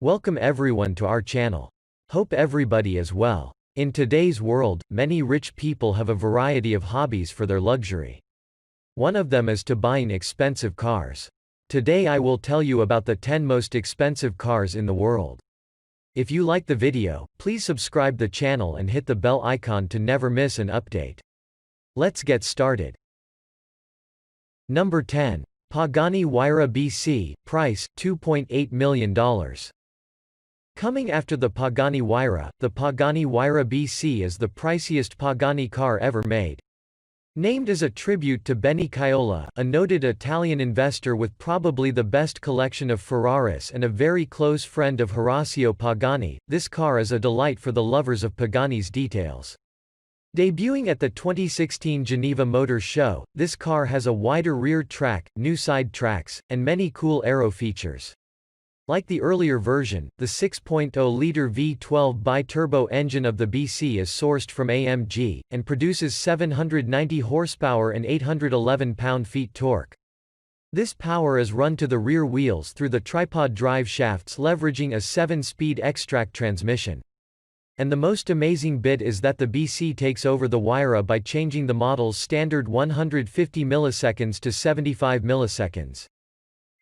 Welcome everyone to our channel. Hope everybody is well. In today's world, many rich people have a variety of hobbies for their luxury. One of them is to buying expensive cars. Today I will tell you about the 10 most expensive cars in the world. If you like the video, please subscribe the channel and hit the bell icon to never miss an update. Let's get started. Number 10. Pagani Huayra BC, price, $2.8 million. Coming after the Pagani Huayra, the Pagani Huayra BC is the priciest Pagani car ever made. Named as a tribute to Benny Caiola, a noted Italian investor with probably the best collection of Ferraris and a very close friend of Horacio Pagani, this car is a delight for the lovers of Pagani's details. Debuting at the 2016 Geneva Motor Show, this car has a wider rear track, new side tracks, and many cool aero features. Like the earlier version, the 6.0-liter V12 bi-turbo engine of the BC is sourced from AMG, and produces 790 horsepower and 811 pound-feet torque. This power is run to the rear wheels through the tripod drive shafts leveraging a 7-speed X-Track transmission. And the most amazing bit is that the BC takes over the Huayra by changing the model's standard 150 milliseconds to 75 milliseconds.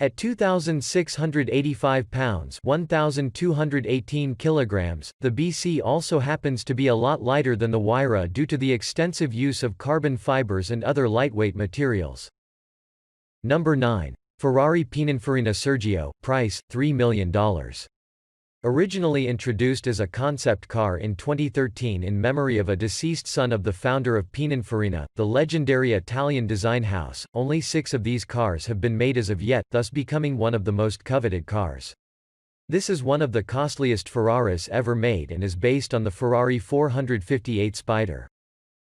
At 2,685 pounds 1,218 kilograms, the BC also happens to be a lot lighter than the Huayra due to the extensive use of carbon fibers and other lightweight materials. Number 9. Ferrari Pininfarina Sergio, price, $3 million. Originally introduced as a concept car in 2013 in memory of a deceased son of the founder of Pininfarina, the legendary Italian design house, only 6 of these cars have been made as of yet, thus becoming one of the most coveted cars. This is one of the costliest Ferraris ever made and is based on the Ferrari 458 Spider.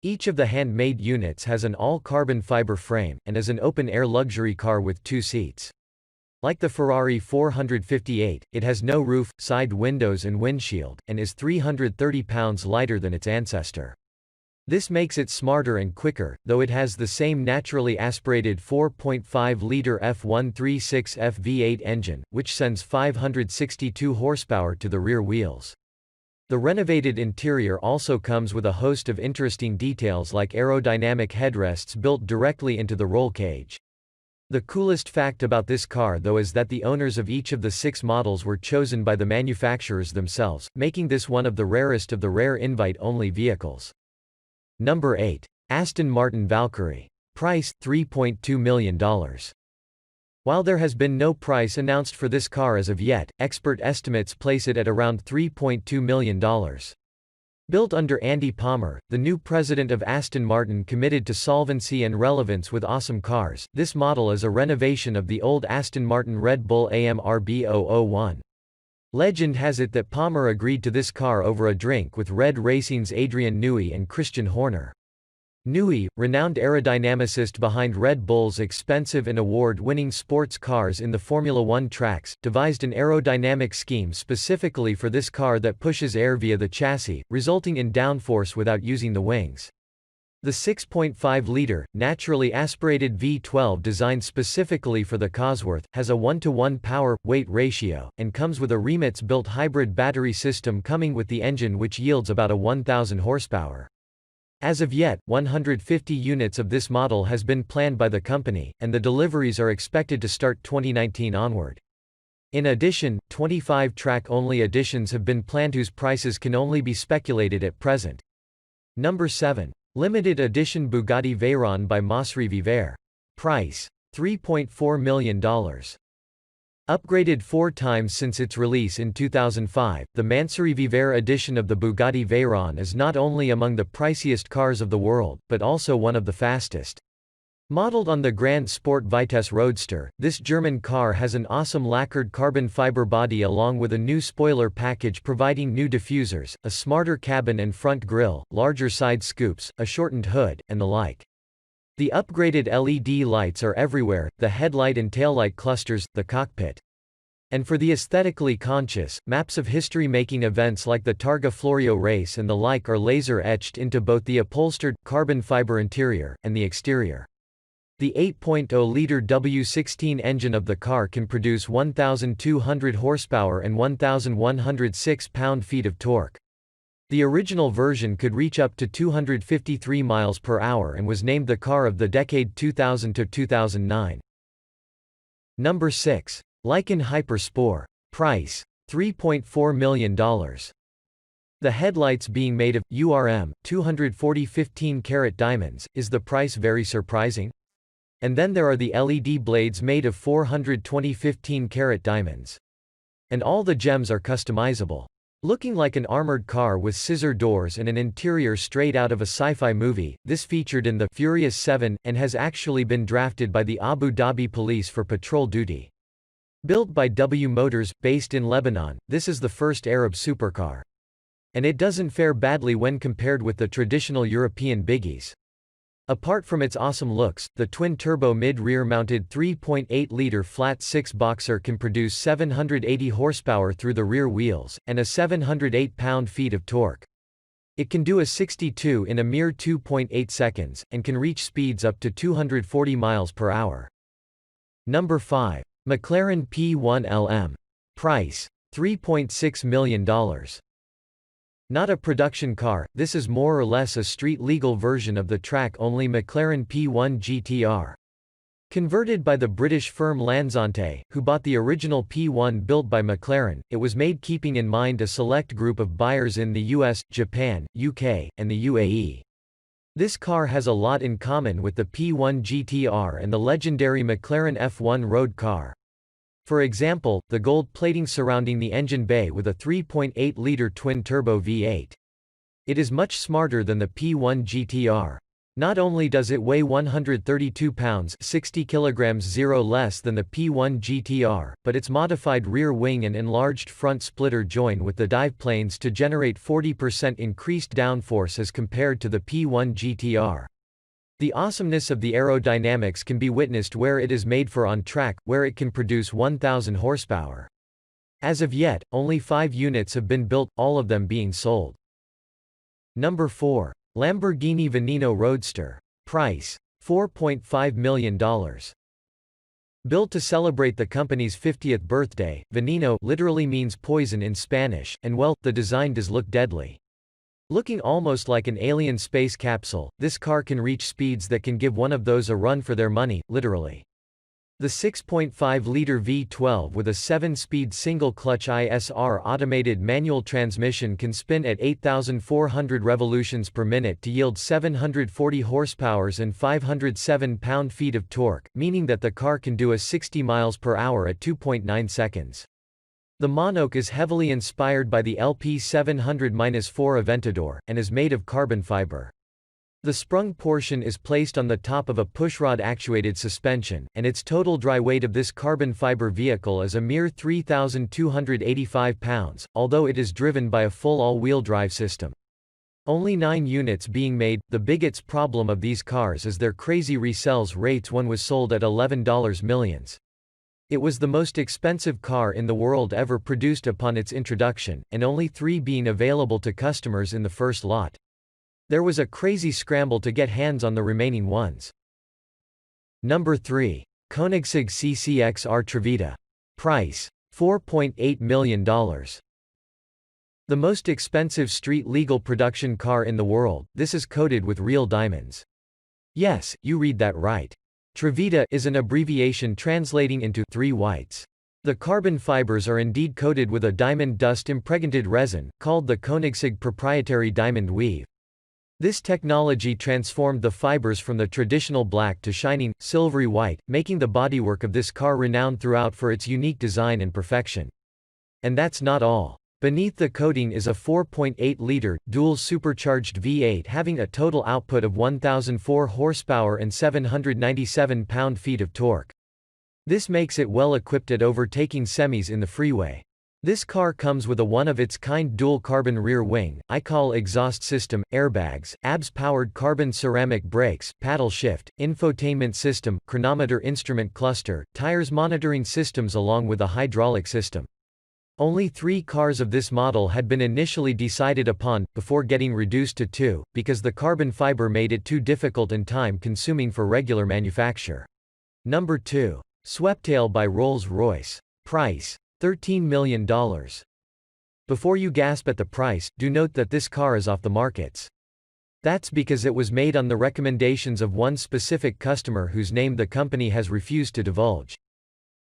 Each of the handmade units has an all-carbon fiber frame, and is an open-air luxury car with 2 seats. Like the Ferrari 458, it has no roof, side windows and windshield, and is 330 pounds lighter than its ancestor. This makes it smarter and quicker, though it has the same naturally aspirated 4.5-liter F136F V8 engine, which sends 562 horsepower to the rear wheels. The renovated interior also comes with a host of interesting details like aerodynamic headrests built directly into the roll cage. The coolest fact about this car though is that the owners of each of the 6 models were chosen by the manufacturers themselves, making this one of the rarest of the rare invite-only vehicles. Number 8. Aston Martin Valkyrie. Price, $3.2 million. While there has been no price announced for this car as of yet, expert estimates place it at around $3.2 million. Built under Andy Palmer, the new president of Aston Martin committed to solvency and relevance with awesome cars, this model is a renovation of the old Aston Martin Red Bull AMR B001. Legend has it that Palmer agreed to this car over a drink with Red Racing's Adrian Newey and Christian Horner. Newey, renowned aerodynamicist behind Red Bull's expensive and award-winning sports cars in the Formula One tracks, devised an aerodynamic scheme specifically for this car that pushes air via the chassis, resulting in downforce without using the wings. The 6.5-liter, naturally aspirated V12 designed specifically for the Cosworth, has a 1:1 power-weight ratio, and comes with a Remitz-built hybrid battery system coming with the engine which yields about a 1,000 horsepower. As of yet, 150 units of this model has been planned by the company, and the deliveries are expected to start 2019 onward. In addition, 25 track-only editions have been planned whose prices can only be speculated at present. Number 7. Limited edition Bugatti Veyron by Masserie Vivere. Price, $3.4 million. Upgraded 4 times since its release in 2005, the Mansory Vivere edition of the Bugatti Veyron is not only among the priciest cars of the world, but also one of the fastest. Modeled on the Grand Sport Vitesse Roadster, this German car has an awesome lacquered carbon fiber body along with a new spoiler package providing new diffusers, a smarter cabin and front grille, larger side scoops, a shortened hood, and the like. The upgraded LED lights are everywhere, the headlight and taillight clusters, the cockpit. And for the aesthetically conscious, maps of history-making events like the Targa Florio race and the like are laser-etched into both the upholstered, carbon fiber interior, and the exterior. The 8.0-liter W16 engine of the car can produce 1,200 horsepower and 1,106 pound-feet of torque. The original version could reach up to 253 miles per hour and was named the car of the decade 2000 to 2009. Number 6. Lykan Hyper Sport. Price: $3.4 million. The headlights being made of 240 15-carat diamonds. Is the price very surprising? And then there are the LED blades made of 420 15-carat diamonds. And all the gems are customizable. Looking like an armored car with scissor doors and an interior straight out of a sci-fi movie, this featured in the Furious 7, and has actually been drafted by the Abu Dhabi police for patrol duty. Built by W Motors, based in Lebanon, this is the first Arab supercar. And it doesn't fare badly when compared with the traditional European biggies. Apart from its awesome looks, the twin-turbo mid-rear mounted 3.8-liter flat-six boxer can produce 780 horsepower through the rear wheels, and a 708 pound-feet of torque. It can do a 62 in a mere 2.8 seconds, and can reach speeds up to 240 miles per hour. Number 5. McLaren P1 LM. Price: $3.6 million. Not a production car, this is more or less a street-legal version of the track-only McLaren P1 GTR. Converted by the British firm Lansante, who bought the original P1 built by McLaren, it was made keeping in mind a select group of buyers in the US, Japan, UK, and the UAE. This car has a lot in common with the P1 GTR and the legendary McLaren F1 road car. For example, the gold plating surrounding the engine bay with a 3.8-liter twin-turbo V8. It is much smarter than the P1 GTR. Not only does it weigh 132 pounds 60 kilograms zero less than the P1 GTR, but its modified rear wing and enlarged front splitter join with the dive planes to generate 40% increased downforce as compared to the P1 GTR. The awesomeness of the aerodynamics can be witnessed where it is made for on track, where it can produce 1,000 horsepower. As of yet, only 5 units have been built, all of them being sold. Number 4. Lamborghini Veneno Roadster. Price: $4.5 million. Built to celebrate the company's 50th birthday, Veneno literally means poison in Spanish, and well, the design does look deadly. Looking almost like an alien space capsule, this car can reach speeds that can give one of those a run for their money, literally. The 6.5-liter V12 with a 7-speed single-clutch ISR automated manual transmission can spin at 8,400 revolutions per minute to yield 740 horsepower and 507 pound-feet of torque, meaning that the car can do a 60 miles per hour at 2.9 seconds. The monocoque is heavily inspired by the LP700-4 Aventador, and is made of carbon fiber. The sprung portion is placed on the top of a pushrod-actuated suspension, and its total dry weight of this carbon fiber vehicle is a mere 3,285 pounds, although it is driven by a full all-wheel drive system. Only 9 units being made. The biggest problem of these cars is their crazy resales rates. One was sold at $11 millions. It was the most expensive car in the world ever produced upon its introduction, and only 3 being available to customers in the first lot. There was a crazy scramble to get hands on the remaining ones. Number 3. Koenigsegg CCX-R Trevita. Price: $4.8 million. The most expensive street-legal production car in the world, this is coated with real diamonds. Yes, you read that right. Trevita is an abbreviation translating into 3 whites. The carbon fibers are indeed coated with a diamond dust-impregnated resin, called the Koenigsegg proprietary diamond weave. This technology transformed the fibers from the traditional black to shining, silvery white, making the bodywork of this car renowned throughout for its unique design and perfection. And that's not all. Beneath the coating is a 4.8-liter, dual-supercharged V8 having a total output of 1,004 horsepower and 797 pound-feet of torque. This makes it well equipped at overtaking semis in the freeway. This car comes with a one-of-its-kind dual-carbon rear wing, ICAL exhaust system, airbags, ABS-powered carbon ceramic brakes, paddle shift, infotainment system, chronometer instrument cluster, tires monitoring systems along with a hydraulic system. Only 3 cars of this model had been initially decided upon, before getting reduced to 2, because the carbon fiber made it too difficult and time-consuming for regular manufacture. Number 2. Sweptail by Rolls-Royce. Price: $13 million. Before you gasp at the price, do note that this car is off the markets. That's because it was made on the recommendations of one specific customer whose name the company has refused to divulge.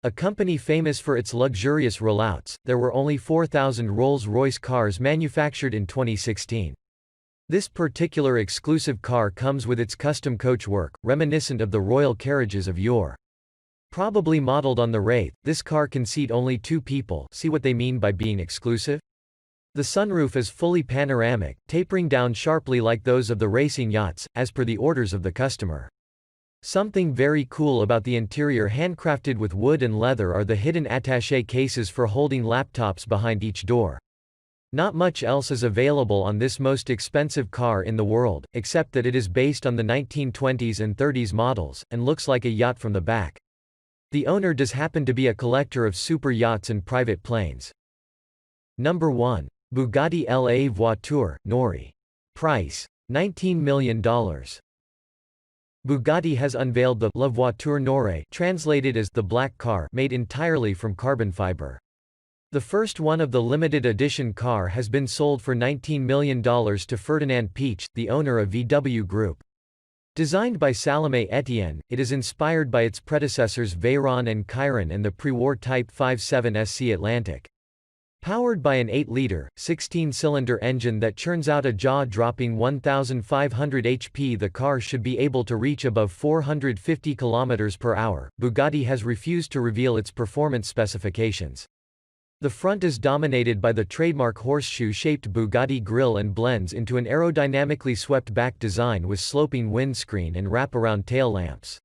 A company famous for its luxurious rollouts, there were only 4,000 Rolls-Royce cars manufactured in 2016. This particular exclusive car comes with its custom coachwork, reminiscent of the royal carriages of yore. Probably modeled on the Wraith, this car can seat only 2 people. See what they mean by being exclusive? The sunroof is fully panoramic, tapering down sharply like those of the racing yachts, as per the orders of the customer. Something very cool about the interior, handcrafted with wood and leather, are the hidden attaché cases for holding laptops behind each door. Not much else is available on this most expensive car in the world, except that it is based on the 1920s and 30s models, and looks like a yacht from the back. The owner does happen to be a collector of super yachts and private planes. Number 1. Bugatti La Voiture, Nori. Price: $19 million. Bugatti has unveiled the La Voiture Nore, translated as the black car, made entirely from carbon fiber. The first one of the limited edition car has been sold for $19 million to Ferdinand Piëch, the owner of VW Group. Designed by Salomé Etienne, it is inspired by its predecessors Veyron and Chiron and the pre-war Type 57 SC Atlantic. Powered by an 8-liter, 16-cylinder engine that churns out a jaw-dropping 1,500 HP, the car should be able to reach above 450 km per hour. Bugatti has refused to reveal its performance specifications. The front is dominated by the trademark horseshoe-shaped Bugatti grille and blends into an aerodynamically swept-back design with sloping windscreen and wrap-around tail lamps.